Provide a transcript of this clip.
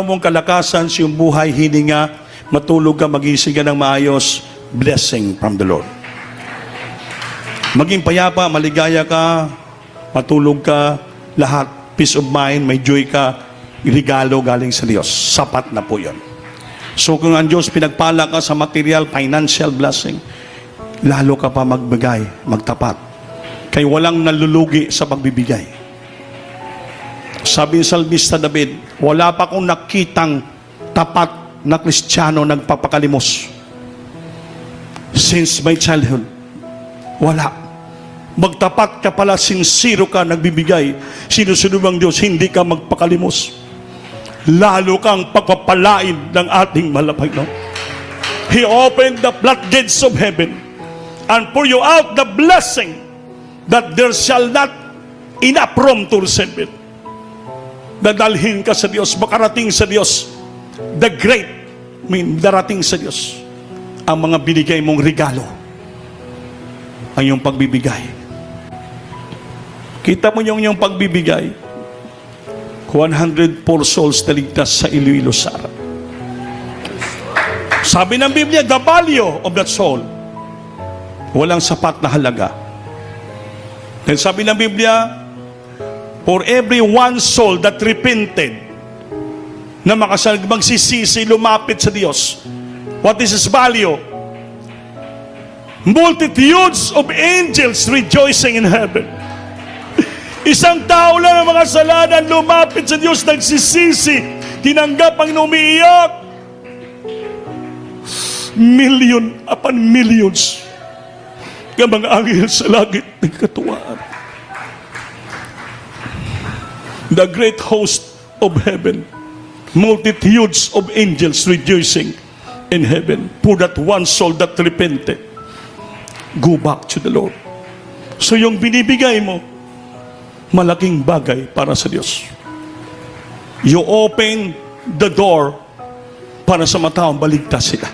mong kalakasan sa iyong buhay, hininga, matulog ka, magising ka ng maayos, blessing from the Lord. Maging payapa, maligaya ka, matulog ka, lahat, peace of mind, may joy ka, regalo galing sa Diyos. Sapat na po yun. So kung ang Diyos pinagpala ka sa material, financial blessing, lalo ka pa magbigay, magtapat. Kaya walang nalulugi sa pagbibigay. Sabi ni Salmista David, wala pa akong nakitang tapat na Kristiyano nagpapakalimos. Since my childhood, wala. Magtapat ka pala, sincero ka, nagbibigay. Sinusunod ang Diyos, hindi ka magpakalimos. Lalo kang pagpapalain ng ating Malapagno. He opened the floodgates of heaven and pour you out the blessing that there shall not enough room to receive it. Dadalhin ka sa Diyos, makarating sa Diyos. The great, darating sa Diyos. Ang mga binigay mong regalo, ang iyong pagbibigay. Kita mo yung pagbibigay. 104 souls na ligtas sa Iloilo, Sara. Sabi ng Biblia, the value of that soul, walang sapat na halaga. Then sabi ng Biblia, for every one soul that repented, na magsisisi, lumapit sa Diyos, what is His value? Multitudes of angels rejoicing in heaven. Isang tao lang ng mga kasalanan, lumapit sa Diyos, nagsisisi, tinanggap ang umiiyak. Million upon millions ng mga anghel sa langit nagkatuwaan. The great host of heaven, multitudes of angels rejoicing in heaven for that one soul that repented. Go back to the Lord. So yung binibigay mo, malaking bagay para sa Diyos. You open the door para sa mataong baligtas sila.